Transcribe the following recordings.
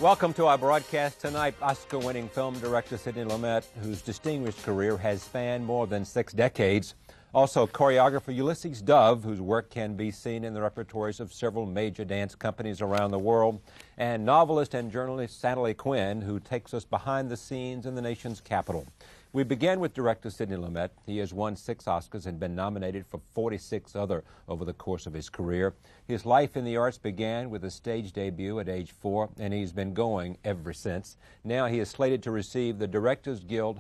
Welcome to our broadcast tonight. Oscar-winning film director Sidney Lumet, whose distinguished career has spanned more than 6 decades. Also, choreographer Ulysses Dove, whose work can be seen in the repertories of several major dance companies around the world. And novelist and journalist Sally Quinn, who takes us behind the scenes in the nation's capital. We begin with director Sidney Lumet. He has won 6 Oscars and been nominated for 46 other over the course of his career. His life in the arts began with a stage debut at age 4, and he's been going ever since. Now he is slated to receive the Directors Guild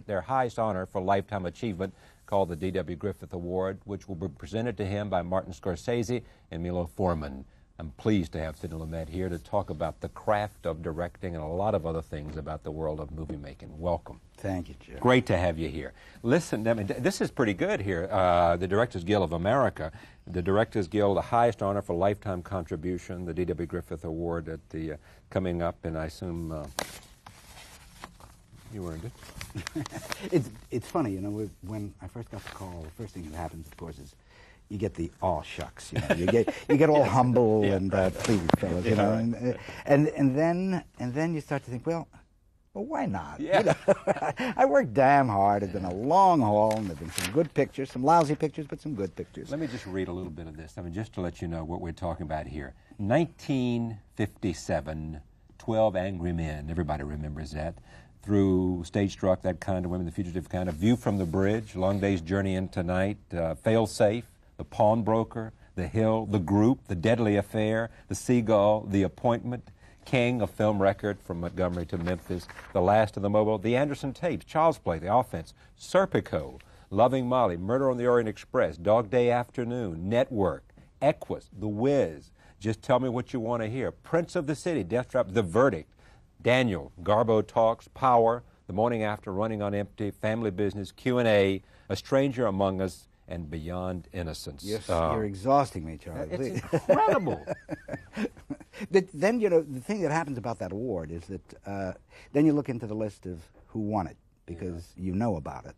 their highest honor for lifetime achievement, called the D.W. Griffith Award, which will be presented to him by Martin Scorsese and Milo Forman. I'm pleased to have Sidney Lumet here to talk about the craft of directing and a lot of other things about the world of movie making. Welcome. Thank you, Jim. Great to have you here. Listen, I mean, this is pretty good here. The Directors Guild of America, the Directors Guild, the highest honor for lifetime contribution, the D.W. Griffith Award at the coming up, and I assume you earned it. It's funny, you know, when I first got the call, the first thing that happens, of course, is you get the aw shucks. You know, you get all humble and please, fellas, you know, and then you start to think, well, why not? Yeah. You know, I worked damn hard. It's been a long haul, and there've been some good pictures, some lousy pictures, but some good pictures. Let me just read a little bit of this. I mean, just to let you know what we're talking about here. 1957, 12 Angry Men. Everybody remembers that. Through Stage Struck, That Kind of Women, The Fugitive Kind of, View from the Bridge, Long Day's Journey Into Night, Fail Safe, The Pawnbroker, The Hill, The Group, The Deadly Affair, The Seagull, The Appointment, King, a film record from Montgomery to Memphis, The Last of the Mobile, The Anderson Tapes, Child's Play, The Offense, Serpico, Loving Molly, Murder on the Orient Express, Dog Day Afternoon, Network, Equus, The Wiz, Just Tell Me What You Want to Hear, Prince of the City, Death Trap, The Verdict, Daniel, Garbo Talks, Power, The Morning After, Running on Empty, Family Business, Q&A, A Stranger Among Us, and Beyond Innocence. Yes, you're exhausting me, Charlie. It's incredible. But then, you know, the thing that happens about that award is that then you look into the list of who won it, because you know about it,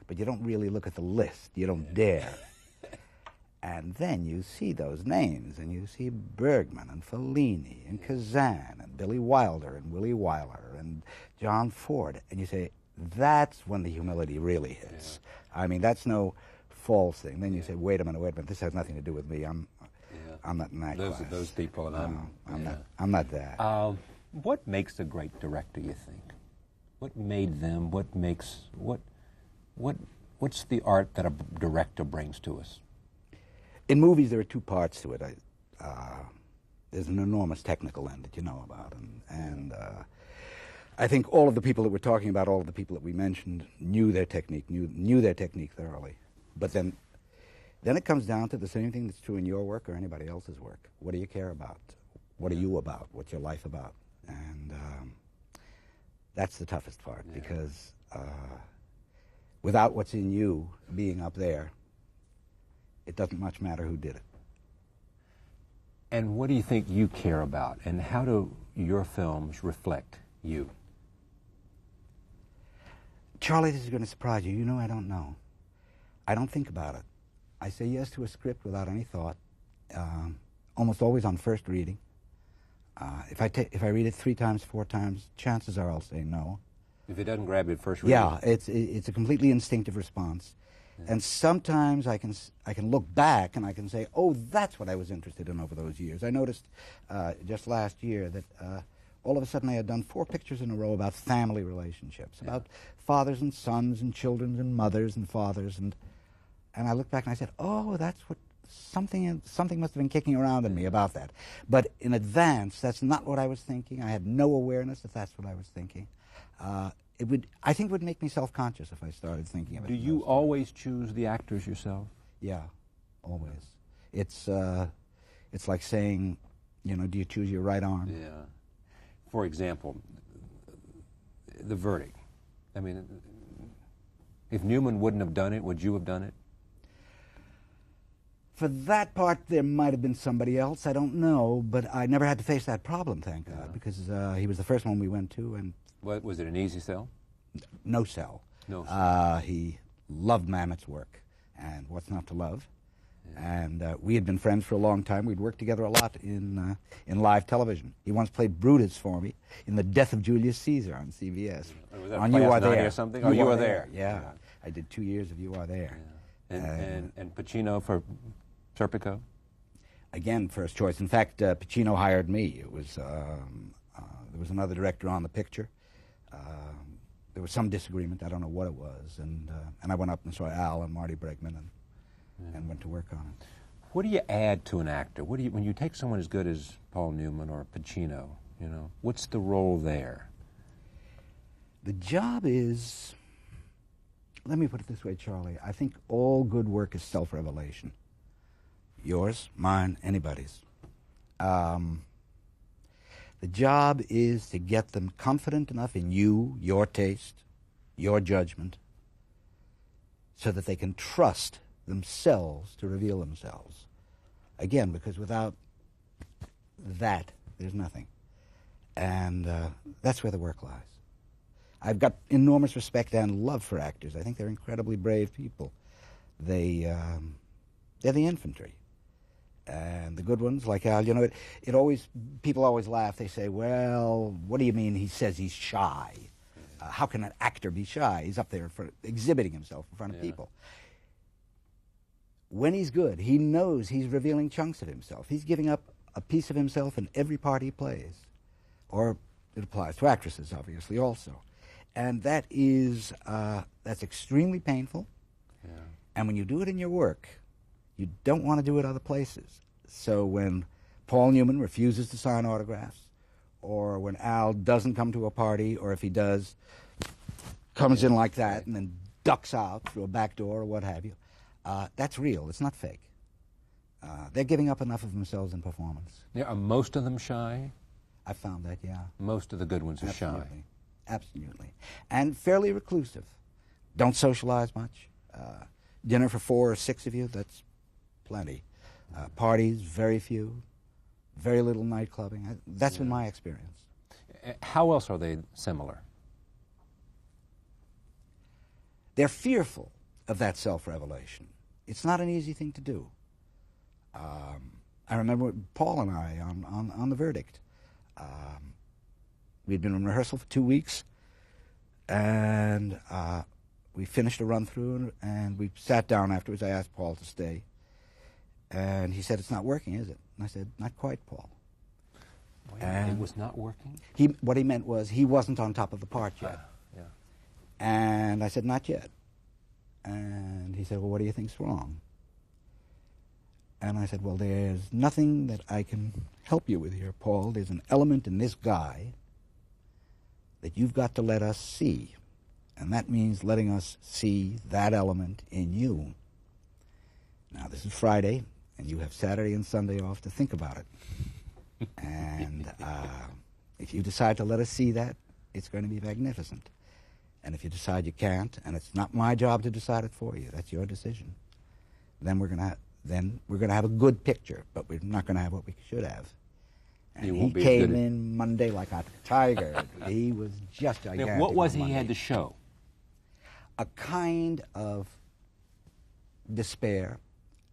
but you don't really look at the list. You don't dare. And then you see those names, and you see Bergman and Fellini and Kazan and Billy Wilder and Willie Wyler and John Ford, and you say, that's when the humility really hits. I mean, that's no false thing. Then you say, wait a minute, this has nothing to do with me. I'm not in that class. Those are those people, and I'm not that. What makes a great director, you think? What made them? What's the art that a director brings to us? In movies, there are 2 parts to it. There's an enormous technical end that you know about, and I think all of the people that we're talking about, all of the people that we mentioned, knew their technique thoroughly. But then it comes down to the same thing that's true in your work or anybody else's work. What do you care about? What are you about? What's your life about? And that's the toughest part, because without what's in you being up there, it doesn't much matter who did it. And what do you think you care about, and how do your films reflect you? Charlie, this is going to surprise you. You know I don't know. I don't think about it. I say yes to a script without any thought, almost always on first reading. If I read it 3 times, 4 times, chances are I'll say no. If it doesn't grab you at first reading? Yeah, it's a completely instinctive response. And sometimes I can look back and I can say, oh, that's what I was interested in over those years. I noticed just last year that all of a sudden I had done 4 pictures in a row about family relationships, about fathers and sons and children and mothers and fathers, and I looked back and I said, oh, that's what something must have been kicking around in me about that. But in advance, that's not what I was thinking. I had no awareness that that's what I was thinking. I think it would make me self-conscious if I started thinking of it. Do you always choose the actors yourself? Yeah, always. It's like saying, you know, do you choose your right arm? Yeah. For example, The Verdict. I mean, if Newman wouldn't have done it, would you have done it? For that part, there might have been somebody else. I don't know, but I never had to face that problem, thank God, because he was the first one we went to. And what, was it an easy sell? No sell. No sell. He loved Mamet's work, and what's not to love? And we had been friends for a long time. We'd worked together a lot in live television. He once played Brutus for me in The Death of Julius Caesar on CBS. Was that on You Are There or something? You Are There. Yeah. I did 2 years of You Are There. Yeah. And Pacino for Serpico? Again, first choice. In fact, Pacino hired me. It was there was another director on the picture. There was some disagreement. I don't know what it was, and I went up and saw Al and Marty Bregman and went to work on it. What do you add to an actor? What do you, when you take someone as good as Paul Newman or Pacino, you know, what's the role there? The job is, let me put it this way, Charlie. I think all good work is self-revelation. Yours, mine, anybody's. The job is to get them confident enough in you, your taste, your judgment, so that they can trust themselves to reveal themselves. Again, because without that, there's nothing. And that's where the work lies. I've got enormous respect and love for actors. I think they're incredibly brave people. They're the infantry. And the good ones, like Al, you know, people always laugh. They say, well, what do you mean he says he's shy? How can an actor be shy? He's up there exhibiting himself in front of people. When he's good, he knows he's revealing chunks of himself. He's giving up a piece of himself in every part he plays. Or it applies to actresses, obviously, also. And that is, that's extremely painful. Yeah. And when you do it in your work, you don't want to do it other places. So when Paul Newman refuses to sign autographs, or when Al doesn't come to a party, or if he does, comes in like that and then ducks out through a back door or what have you, that's real. It's not fake. They're giving up enough of themselves in performance. Yeah, are most of them shy? I found that, yeah. Most of the good ones are shy. Absolutely. And fairly reclusive. Don't socialize much. Dinner for 4 or 6 of you, that's plenty. Parties, very few. Very little night clubbing. That's been my experience. How else are they similar? They're fearful of that self-revelation. It's not an easy thing to do. I remember Paul and I on The Verdict. We'd been in rehearsal for 2 weeks, and we finished a run-through, and we sat down afterwards. I asked Paul to stay, and he said, "It's not working, is it?" And I said, "Not quite, Paul." And it was not working? What he meant was he wasn't on top of the part yet. Yeah. And I said, "Not yet." And he said, "Well, what do you think's wrong?" And I said, "Well, there's nothing that I can help you with here, Paul. There's an element in this guy that you've got to let us see. And that means letting us see that element in you. Now, this is Friday, and you have Saturday and Sunday off to think about it. And if you decide to let us see that, it's going to be magnificent. And if you decide you can't, and it's not my job to decide it for you, that's your decision, then we're going to have a good picture, but we're not going to have what we should have." And he came in Monday like a tiger. He was just gigantic. Now, what was he had to show? A kind of despair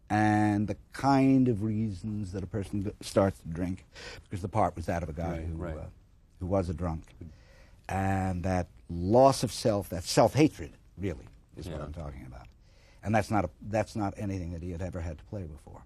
and the kind of reasons that a person starts to drink, because the part was that of a guy who was a drunk. And that loss of self, that self-hatred, really, is what I'm talking about. And that's not anything that he had ever had to play before.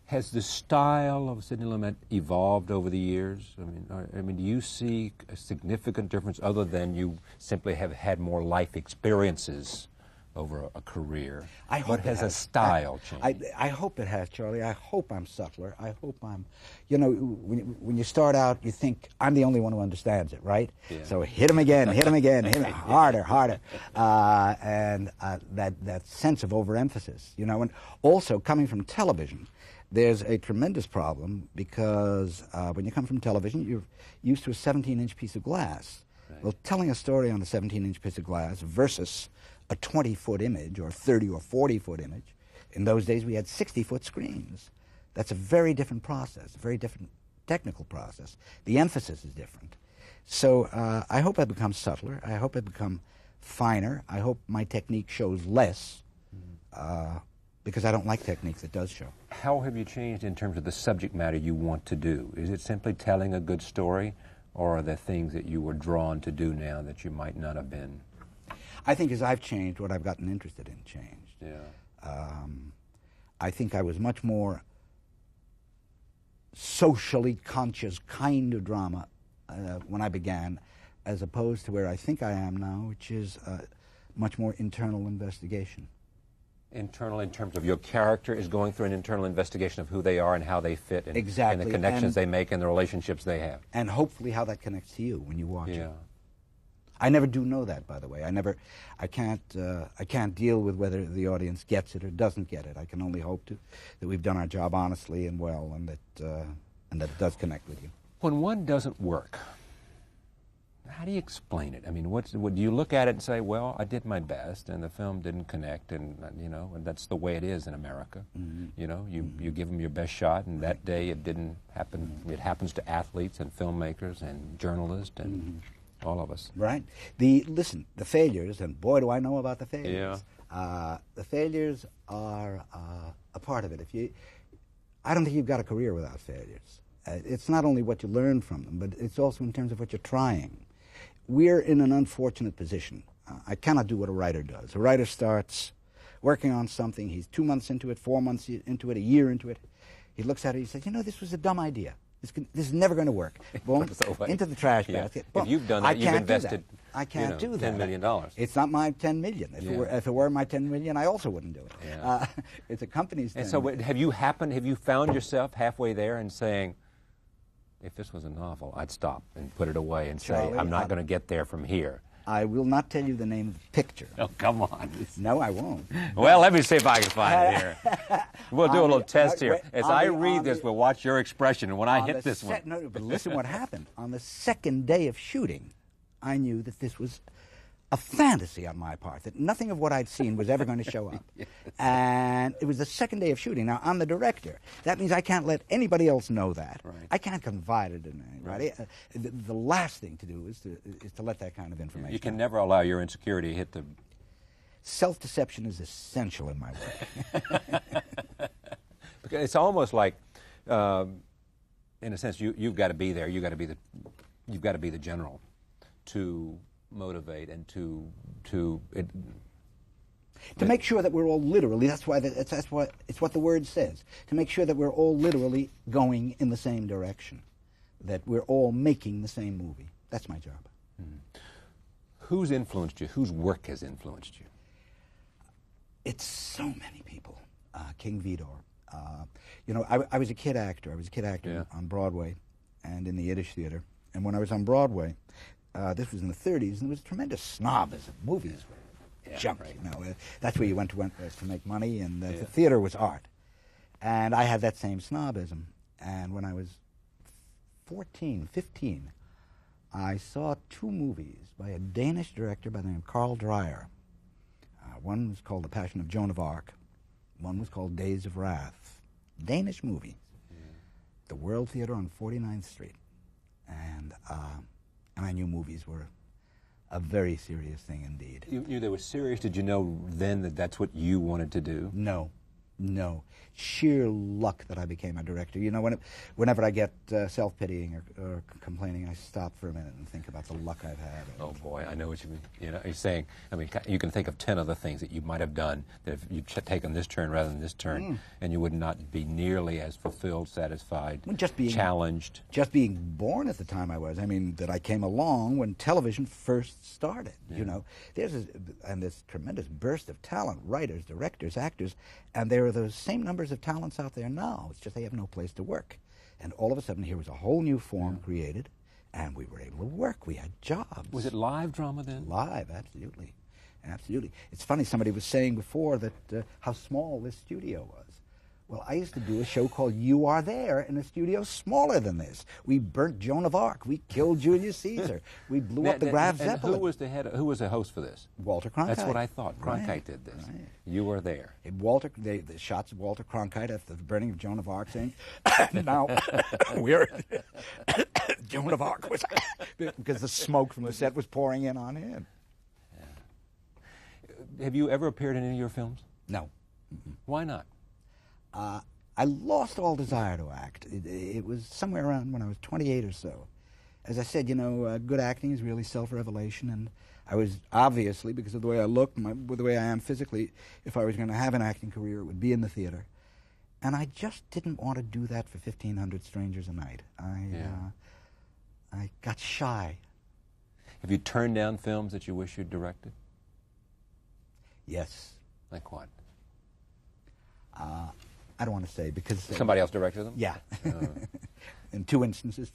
Has the style of Sidney Lumet evolved over the years? I mean, do you see a significant difference other than you simply have had more life experiences over a career? But has a style changed? I hope it has, Charlie. I hope I'm subtler. I hope I'm, you know, when you start out, you think I'm the only one who understands it, right? Yeah. So hit him again, hit him again, hit him harder, harder. And that sense of overemphasis, you know, and also coming from television, there's a tremendous problem because when you come from television, you're used to a 17-inch piece of glass. Right. Well, telling a story on a 17-inch piece of glass versus a 20-foot image or 30 or 40-foot image, in those days we had 60-foot screens. That's a very different process, a very different technical process. The emphasis is different. So I hope I become subtler. I hope I become finer. I hope my technique shows less. because I don't like technique that does show. How have you changed in terms of the subject matter you want to do? Is it simply telling a good story, or are there things that you were drawn to do now that you might not have been? I think as I've changed, what I've gotten interested in changed. Yeah. I think I was much more socially conscious kind of drama when I began, as opposed to where I think I am now, which is much more internal investigation. Internal in terms of your character is going through an internal investigation of who they are and how they fit, and, Exactly. and the connections they make and the relationships they have. And hopefully how that connects to you when you watch Yeah. it. I never do know that, by the way. I can't deal with whether the audience gets it or doesn't get it. I can only hope that we've done our job honestly and well, and that it does connect with you. When one doesn't work, how do you explain it? I mean, do you look at it and say, well, I did my best, and the film didn't connect, and and that's the way it is in America. Mm-hmm. You give them your best shot, and that day it didn't happen. It happens to athletes and filmmakers and journalists and all of us. Right. The failures, and boy, do I know about the failures. Yeah. The failures are a part of it. I don't think you've got a career without failures. It's not only what you learn from them, but it's also in terms of what you're trying. We're in an unfortunate position. I cannot do what a writer does. A writer starts working on something. He's 2 months into it, 4 months into it, a year into it. He looks at it, he says, this was a dumb idea. This is never going to work. Boom, into the trash basket. If you've done that, you've invested I can't do that. $10 million. It's not my $10 million. If it were my $10 million, I also wouldn't do it. Yeah. It's a company's $10 And so have you found yourself halfway there and saying, if this was a novel, I'd stop and put it away and Charlie, say, I'm not going to get there from here? I will not tell you the name of the picture. Oh, come on. No, I won't. Well, let me see if I can find it here. We'll do a little test here. As I read this, we'll watch your expression, and when I hit this one... No, but listen what happened. On the second day of shooting, I knew that this was a fantasy on my part, that nothing of what I'd seen was ever going to show up. Yes. And it was the second day of shooting. Now, I'm the director. That means I can't let anybody else know that. Right. I can't confide it in anybody. Right. The last thing to do is to let that kind of information You can never allow your insecurity to hit the... Self-deception is essential in my work. Because it's almost like, in a sense, you've got to be there. You've got to be the general to motivate and to make sure that we're all literally, that's what the word says, to make sure that we're all literally going in the same direction, that we're all making the same movie. That's my job. Mm-hmm. Who's influenced you? Whose work has influenced you? It's so many people. King Vidor. I was a kid actor. I was a kid actor on Broadway and in the Yiddish theater. And when I was on Broadway, this was in the 30s, and there was tremendous snobism. Movies were junk, right. That's where you went to make money, and the theater was art. And I had that same snobism. And when I was 14, 15, I saw 2 movies by a Danish director by the name of Carl Dreyer. One was called The Passion of Joan of Arc. One was called Days of Wrath. Danish movie. The World Theater on 49th Street. And I knew movies were a very serious thing indeed. You knew they were serious? Did you know then that that's what you wanted to do? No. Sheer luck that I became a director. Whenever I get self-pitying or complaining, I stop for a minute and think about the luck I've had. Oh boy, I know what you mean. You're saying, you can think of 10 other things that you might have done that if you'd taken this turn rather than this turn, and you would not be nearly as fulfilled, satisfied, challenged. Just being born at the time I was. That I came along when television first started. There's this tremendous burst of talent, writers, directors, actors, and there are those same numbers of talents out there now. It's just they have no place to work. And all of a sudden here was a whole new form created, and we were able to work. We had jobs. Was it live drama then? Live, absolutely. Absolutely. It's funny, somebody was saying before that how small this studio was. Well, I used to do a show called You Are There in a studio smaller than this. We burnt Joan of Arc. We killed Julius Caesar. We blew up the Graf Zeppelin. Who was the host for this? Walter Cronkite. That's what I thought. Cronkite did this. Right. You were there. The shots of Walter Cronkite after the burning of Joan of Arc saying, now, we're... Joan of Arc was... because the smoke from the set was pouring in on him. Yeah. Have you ever appeared in any of your films? No. Why not? I lost all desire to act. It was somewhere around when I was 28 or so. As I said, you know, good acting is really self-revelation, and I was obviously, because of the way I looked, the way I am physically, if I was going to have an acting career, it would be in the theater. And I just didn't want to do that for 1,500 strangers a night. I got shy. Have you turned down films that you wish you'd directed? Yes. Like what? I don't want to say because... Somebody else directed them? Yeah. In 2 instances.